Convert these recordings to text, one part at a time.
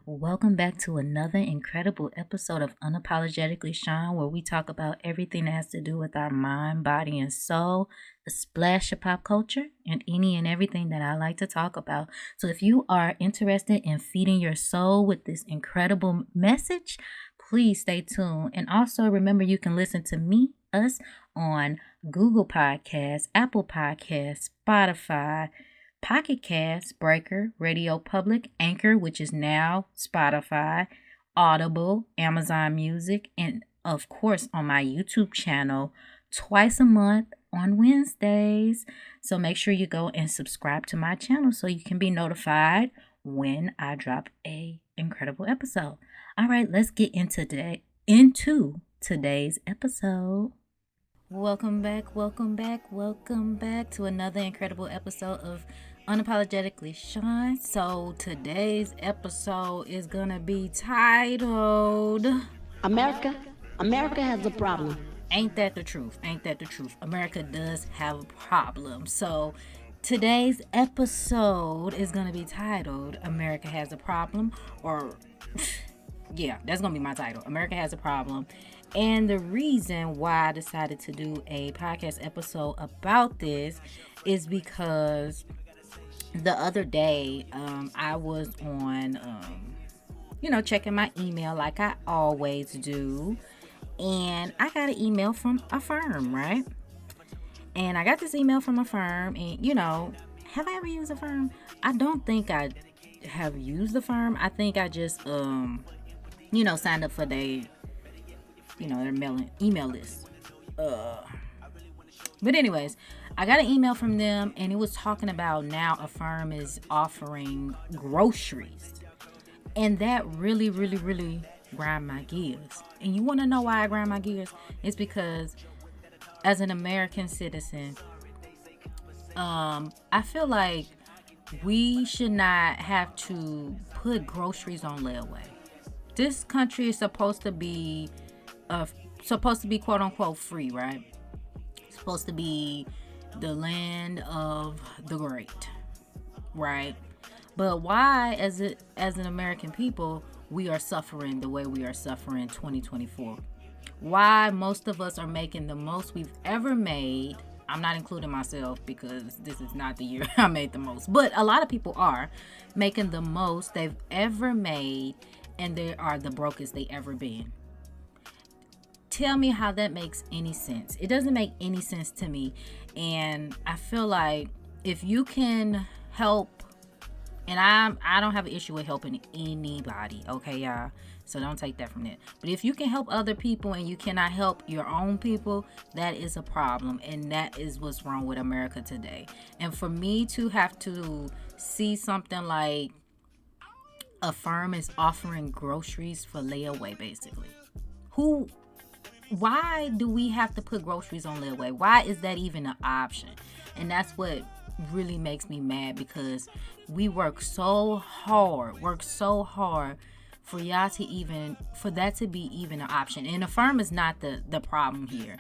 Welcome back to another incredible episode of Unapologetically Shaun, where we talk about everything that has to do with our mind, body, and soul, a splash of pop culture, and any and everything that I like to talk about. So if you are interested in feeding your soul with this incredible message, please stay tuned. And also remember, you can listen to us, on Google Podcasts, Apple Podcasts, Spotify, Pocket Cast, Breaker, Radio Public, Anchor, which is now Spotify, Audible, Amazon Music, and of course on my YouTube channel twice a month on Wednesdays. So make sure you go and subscribe to my channel so you can be notified when I drop a incredible episode. All right, let's get into today's episode. Welcome back to another incredible episode of Unapologetically Shaun. So today's episode is gonna be titled America has a problem. Ain't that the truth? America does have a problem. So today's episode is gonna be titled America Has a Problem, or yeah, that's gonna be my title. America Has a Problem. And the reason why I decided to do a podcast episode about this is because the other day I was on checking my email like I always do, and I got an email from a firm, right? And I got this email from a firm, and have I ever used a firm? I don't think I have used the firm. I think I just signed up for their email list. But anyways, I got an email from them, and it was talking about now a firm is offering groceries. And that really, really, really grind my gears. And you want to know why I grind my gears? It's because as an American citizen, I feel like we should not have to put groceries on layaway. This country is supposed to be quote unquote free, right? It's supposed to be the land of the great, right? But why, as an American people, we are suffering the way we are suffering in 2024? Why most of us are making the most we've ever made? I'm not including myself because this is not the year I made the most, but a lot of people are making the most they've ever made, and they are the brokest they ever been. Tell me how that makes any sense. It doesn't make any sense to me. And I feel like if you can help, and I don't have an issue with helping anybody, okay, y'all? So don't take that from that. But if you can help other people and you cannot help your own people, that is a problem. And that is what's wrong with America today. And for me to have to see something like a firm is offering groceries for layaway, basically. Why do we have to put groceries on layaway? Why is that even an option? And that's what really makes me mad, because we work so hard for that to be even an option. And the firm is not the problem here.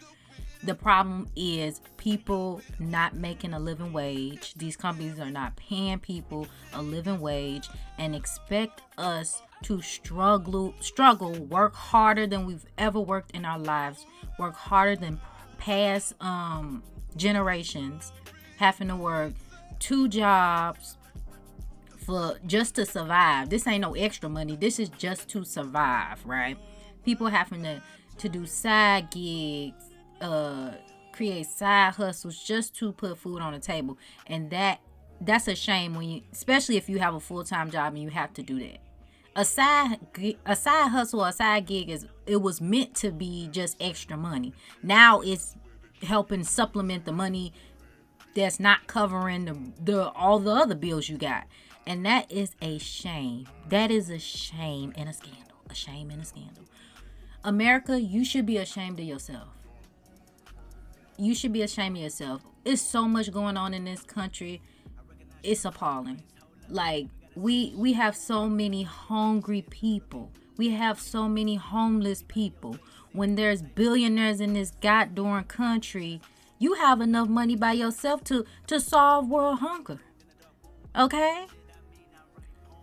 The problem is people not making a living wage. These companies are not paying people a living wage and expect us to struggle, work harder than we've ever worked in our lives, work harder than past generations, having to work 2 jobs for just to survive. This ain't no extra money. This is just to survive, right? People having to do side gigs, create side hustles just to put food on the table. And that's a shame especially if you have a full-time job and you have to do that. A side hustle or a side gig was meant to be just extra money. Now it's helping supplement the money that's not covering all the other bills you got. And that is a shame. That is a shame and a scandal. A shame and a scandal. America, you should be ashamed of yourself. You should be ashamed of yourself. It's so much going on in this country. It's appalling. Like, we have so many hungry people. We have so many homeless people. When there's billionaires in this goddamn country, you have enough money by yourself to solve world hunger. Okay?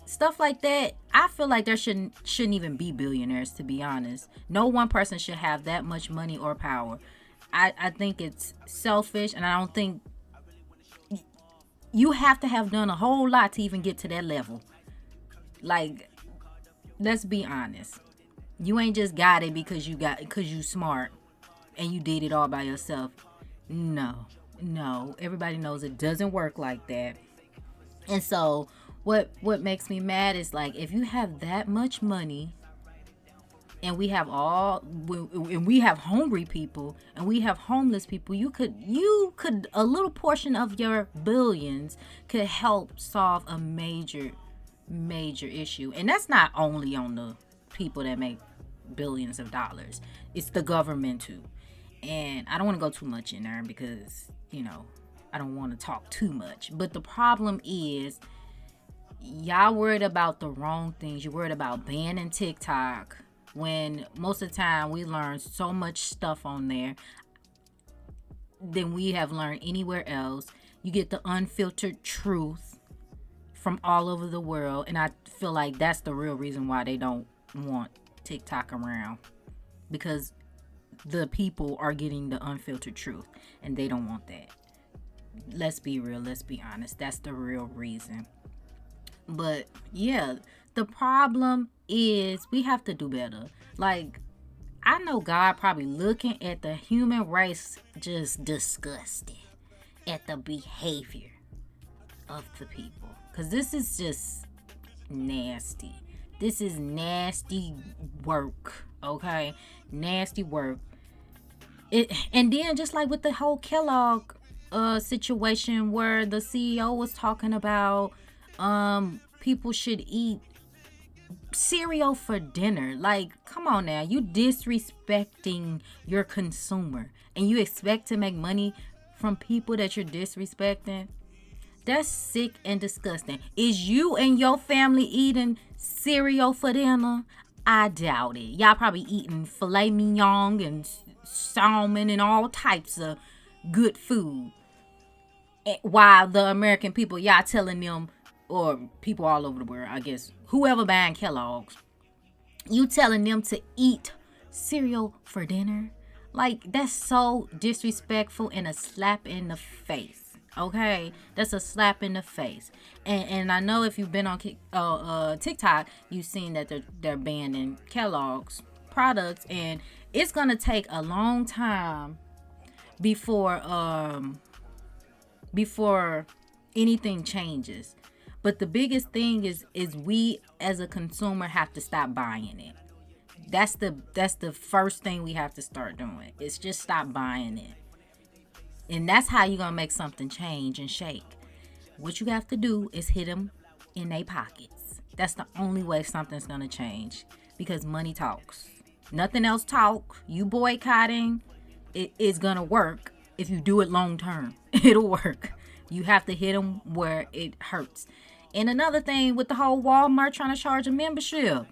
stuff like that, I feel like there shouldn't even be billionaires, to be honest. No one person should have that much money or power. I think it's selfish, and I don't think you have to have done a whole lot to even get to that level. Like, let's be honest. You ain't just got it because you smart and you did it all by yourself. No. Everybody knows it doesn't work like that. And so what makes me mad is, like, if you have that much money, and we have hungry people, and we have homeless people, you could a little portion of your billions could help solve a major issue. And that's not only on the people that make billions of dollars. It's the government too. And I don't want to go too much in there because, I don't want to talk too much. But the problem is, y'all worried about the wrong things. You're worried about banning TikTok, when most of the time we learn so much stuff on there than we have learned anywhere else. You get the unfiltered truth from all over the world, and I feel like that's the real reason why they don't want TikTok around, because the people are getting the unfiltered truth, and they don't want that. Let's be real, let's be honest. That's the real reason. But yeah, the problem is we have to do better. Like, I know God probably looking at the human race just disgusted at the behavior of the people, because this is just nasty. This is nasty work, okay? Nasty work. And then just like with the whole Kellogg situation, where the CEO was talking about people should eat cereal for dinner. Like, come on now, you disrespecting your consumer, and you expect to make money from people that you're disrespecting? That's sick and disgusting. Is you and your family eating cereal for dinner? I doubt it. Y'all probably eating filet mignon and salmon and all types of good food, while the American people, y'all telling them, or people all over the world, I guess, whoever buying Kellogg's, you telling them to eat cereal for dinner? Like, that's so disrespectful and a slap in the face. Okay, that's a slap in the face. And I know if you've been on TikTok, you've seen that they're banning Kellogg's products, and it's gonna take a long time before anything changes. But the biggest thing is we as a consumer have to stop buying it. That's the first thing we have to start doing. It's just stop buying it. And that's how you're going to make something change and shake. What you have to do is hit them in their pockets. That's the only way something's going to change, because money talks. Nothing else talk. You boycotting, it is going to work if you do it long term. It'll work. You have to hit them where it hurts. And another thing with the whole Walmart trying to charge a membership.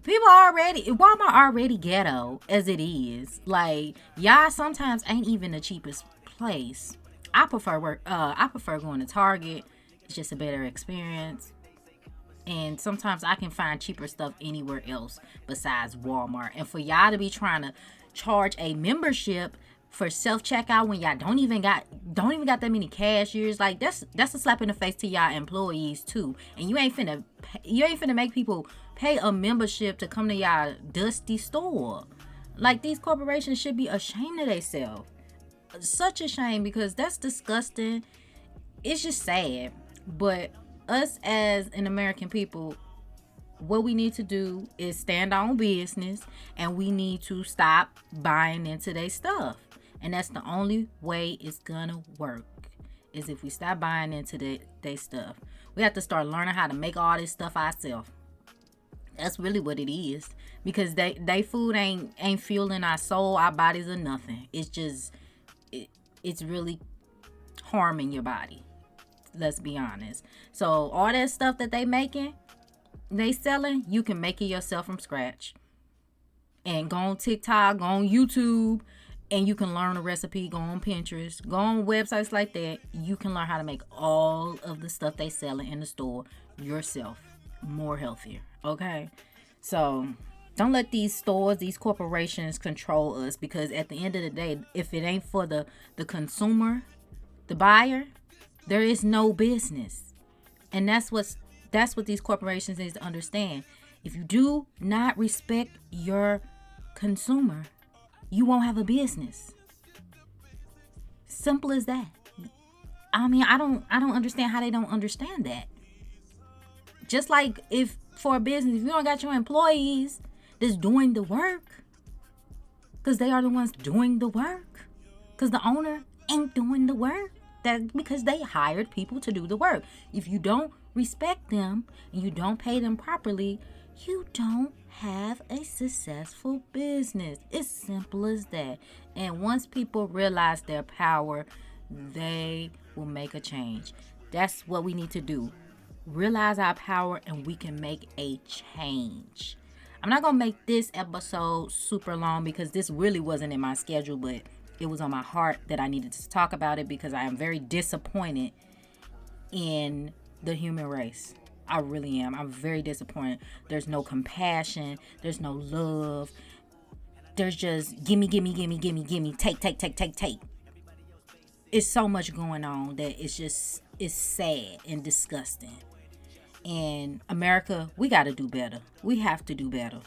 Walmart already ghetto as it is. Like, y'all sometimes ain't even the cheapest place. I prefer going to Target. It's just a better experience. And sometimes I can find cheaper stuff anywhere else besides Walmart. And for y'all to be trying to charge a membership for self-checkout when y'all don't even got that many cashiers, like, that's a slap in the face to y'all employees too. And you ain't finna make people pay a membership to come to y'all dusty store. Like, these corporations should be ashamed of themselves. Such a shame, because that's disgusting. It's just sad. But us as an American people, what we need to do is stand on business, and we need to stop buying into their stuff. And that's the only way it's gonna work, is if we stop buying into their stuff. We have to start learning how to make all this stuff ourselves. That's really what it is, because they food ain't fueling our soul, our bodies, or nothing. It's just it's really harming your body. Let's be honest. So all that stuff that they selling, you can make it yourself from scratch. And go on TikTok, go on YouTube, and you can learn a recipe. Go on Pinterest, go on websites like that. You can learn how to make all of the stuff they selling in the store yourself. more healthier. Okay, so don't let these stores, these corporations control us, because at the end of the day, if it ain't for the consumer, the buyer, there is no business. And that's what these corporations need to understand. If you do not respect your consumer, you won't have a business. Simple as that. I mean, I don't understand how they don't understand that. Just like if for a business, if you don't got your employees that's doing the work, because they are the ones doing the work, because the owner ain't doing the work, that because they hired people to do the work. If you don't respect them and you don't pay them properly, you don't have a successful business. It's simple as that. And once people realize their power, they will make a change. That's what we need to do. Realize our power and we can make a change. I'm not gonna make this episode super long because this really wasn't in my schedule, but it was on my heart that I needed to talk about it, because I am very disappointed in the human race. I really am. I'm very disappointed. There's no compassion. There's no love. There's just gimme, take. It's so much going on that it's sad and disgusting. And America, we got to do better. We have to do better.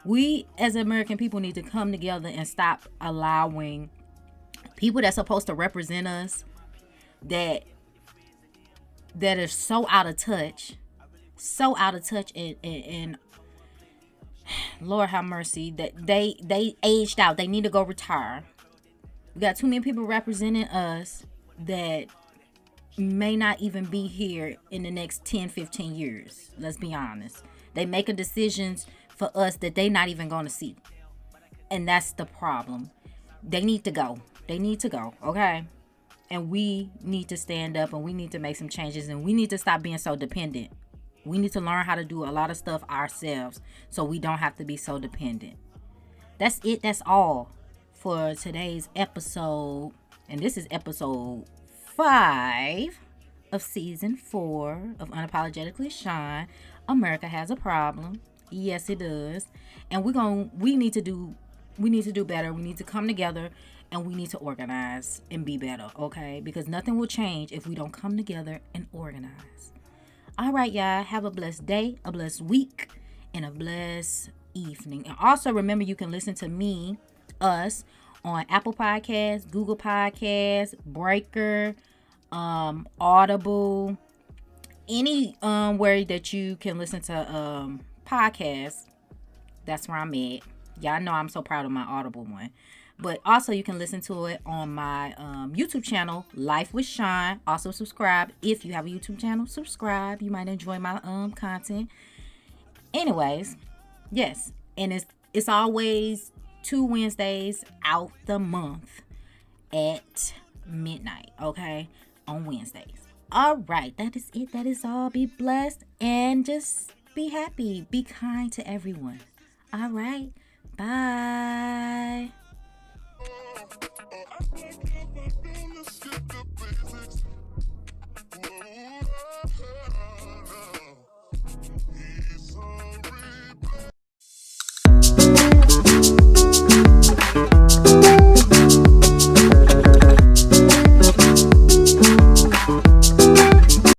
We as American people need to come together and stop allowing people that's supposed to represent us that are so out of touch and Lord have mercy, that they aged out. They need to go retire. We got too many people representing us that may not even be here in the next 10, 15 years. Let's be honest. They making decisions for us that they not even going to see. And that's the problem. They need to go. Okay? And we need to stand up and we need to make some changes, and we need to stop being so dependent. We need to learn how to do a lot of stuff ourselves so we don't have to be so dependent. That's it. That's all for today's episode. And this is episode 5 of season 4 of Unapologetically Shaun. America has a problem. Yes, it does. And we need to do better. We need to come together and we need to organize and be better, okay? Because nothing will change if we don't come together and organize. All right, y'all. Have a blessed day, a blessed week, and a blessed evening. And also remember, you can listen to us on Apple Podcasts, Google Podcasts, Breaker, Audible, any where that you can listen to podcasts. That's where I'm at. Y'all know I'm so proud of my Audible one. But also you can listen to it on my YouTube channel, Life with Shaun. Also subscribe. If you have a YouTube channel, subscribe. You might enjoy my content. Anyways, yes. And it's always 2 Wednesdays out the month at midnight, okay? On Wednesdays. All right. That is it. That is all. Be blessed and just be happy. Be kind to everyone. All right. Bye.